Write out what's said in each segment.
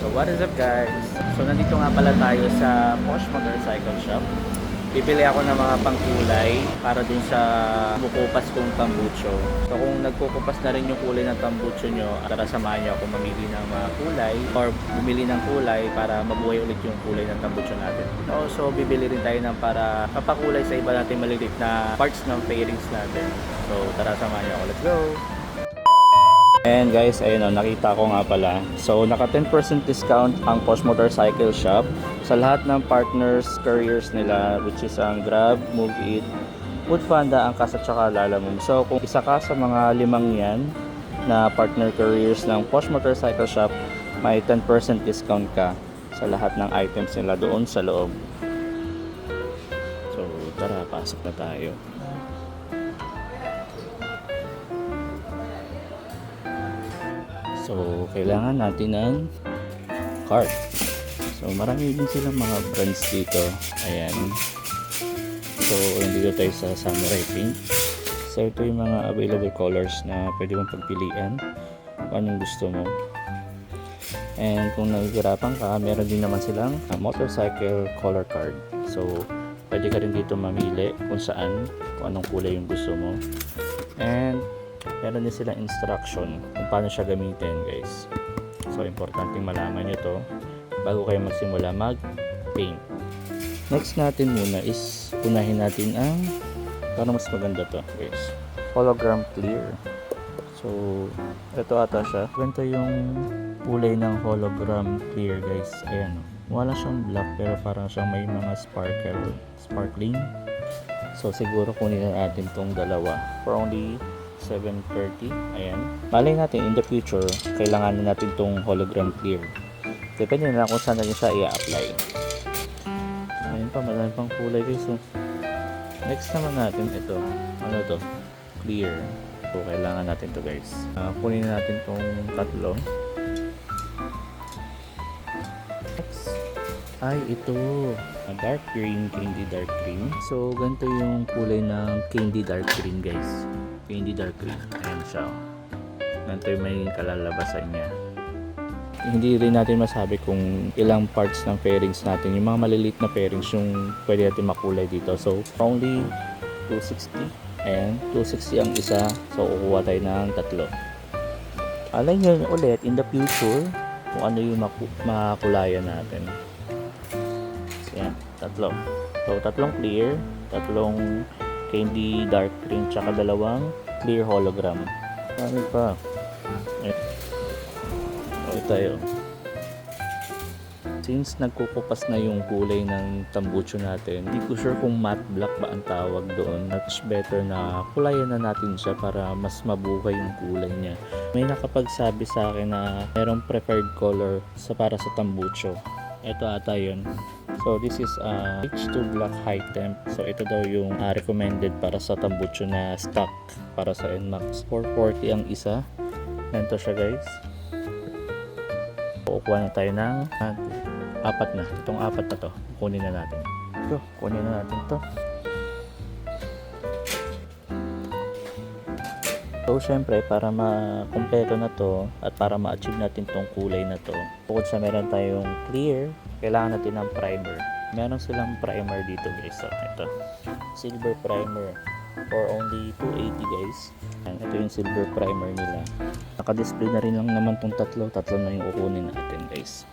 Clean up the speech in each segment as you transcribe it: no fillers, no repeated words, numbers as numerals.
So what is up guys? So nandito nga pala tayo sa Posh Motorcycle Shop. Bibili ako ng mga pangkulay para din sa bukupas kong tambucho. So kung nagkukupas na rin yung kulay ng tambucho nyo, tara samahan nyo ako mamili ng mga kulay or bumili ng kulay para mabuhay ulit yung kulay ng tambucho natin. Also bibili rin tayo ng para papakulay sa iba natin maliliit na parts ng fairings natin. So tara samahan nyo ako. Let's go! And guys, ayun o, nakita ko nga pala. So, naka 10% discount ang Posh Motorcycle Shop sa lahat ng partners, couriers nila, which is ang Grab, Move It, Foodpanda, Angkas at saka Lalamove. So, kung isa ka sa mga limang yan na partner couriers ng Posh Motorcycle Shop, may 10% discount ka sa lahat ng items nila doon sa loob. So, tara, pasok na tayo. So, kailangan natin ng card. So, marami din silang mga brands dito. Ayan. So, nandito tayo sa Samurai Pink. So, ito yung mga available colors na pwede mong pagpilian kung anong gusto mo. And kung nahihirapan ka, meron din naman silang motorcycle color card. So, pwede ka rin dito mamili kung saan, kung anong kulay yung gusto mo. And meron din silang instruction kung paano siya gamitin guys. So importante malaman nyo to bago kayo magsimula mag-paint. Next natin muna is unahin natin ang para mas maganda to guys, hologram clear. So ito ata siya, ganito yung kulay ng hologram clear guys. Ayan, wala siyang black pero parang siyang may mga sparkling. So siguro kunin na natin tong dalawa for only 730. Ayan. Malay natin in the future, kailangan natin tong hologram clear. Depende na lang kung saan natin siya i-apply. Ayan pa, marami pang kulay guys. So, next naman natin ito. Ano to? Clear. So, kailangan natin to guys. Kunin na natin tong tatlo. Next ay ito. Dark green, candy dark green. So, ganito yung kulay ng candy dark green guys. Candy dark green. Ayan siya. Ganito yung may kalalabasan niya. Hindi rin natin masabi kung ilang parts ng pairings natin. Yung mga maliliit na pairings yung pwede natin makulay dito. So, only 260. Ayan, 260 ang isa. So, kukuha tayo ng tatlo. Alay nyo ulit in the future kung ano yung makulayan natin. So, ayan, tatlo. So, tatlong clear, tatlong candy dark green, tsaka dalawang clear hologram. Ano pa? Okay tayo. Since nagkukupas na yung kulay ng tambucho natin, hindi ko sure kung matte black ba ang tawag doon. Much better na kulayan na natin siya para mas mabuhay yung kulay niya. May nakapagsabi sa akin na merong preferred color para sa tambucho. Ito ata yun. So this is H2 black high temp. So ito daw yung recommended para sa tambucho na stock para sa NMAX. 440 ang isa. Ganito siya guys. Kukuha na tayo ng apat na. Itong apat na to. Kunin na natin. Ito, kunin na natin to. So syempre para ma-kompleto na to at para ma-achieve natin tong kulay na to, bukod sa meron tayong clear, kailangan natin ng primer. Meron silang primer dito guys. So ito, silver primer for only 280 guys. And ito yung silver primer nila. Naka-display na rin lang naman tong tatlo na yung kukunin natin guys.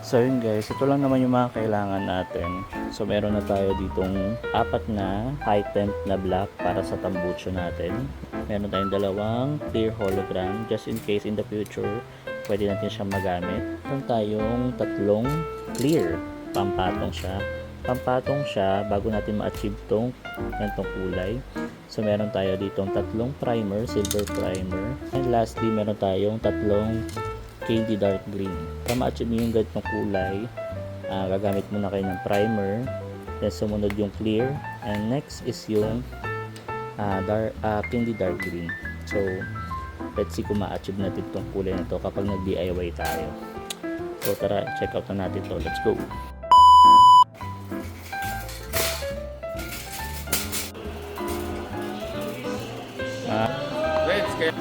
So yun guys, ito lang naman yung mga kailangan natin. So meron na tayo ditong apat na high temp na black para sa tambucho natin. Meron tayong dalawang clear hologram just in case in the future pwede natin siyang magamit. Meron tayong tatlong clear, pampatong siya. Pampatong siya bago natin ma-achieve tong ganitong kulay. So meron tayo ditong tatlong primer, silver primer. And lastly, meron tayong tatlong candy dark green. Para ma-achieve nyo yung ganitong kulay, gagamit muna kayo ng primer, then sumunod yung clear, and next is yung candy dark green. So let's see kung ma-achieve natin itong kulay na to kapag nag-DIY tayo. So tara, check out na natin to. Let's go! Let's kaya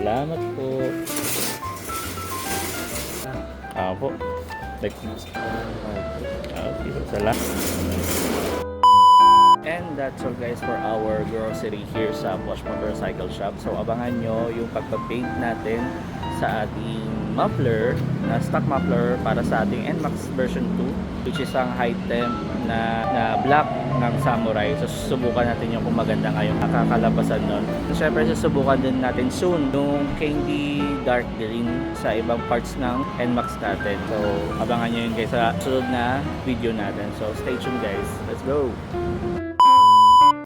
Salamat po. Po. Okay, salamat. And that's all guys for our grocery here sa Bosch Motorcycle Shop. So abangan nyo yung pagpapaint natin sa ating muffler, na stock muffler para sa ating NMAX version 2, which is ang high temp na black ng Samurai. So susubukan natin yung kung maganda nga yung nakakalabasan nun. So syempre susubukan din natin soon yung candy dark green sa ibang parts ng NMAX natin. So abangan nyo yun guys sa sunod na video natin. So stay tuned guys. Let's go!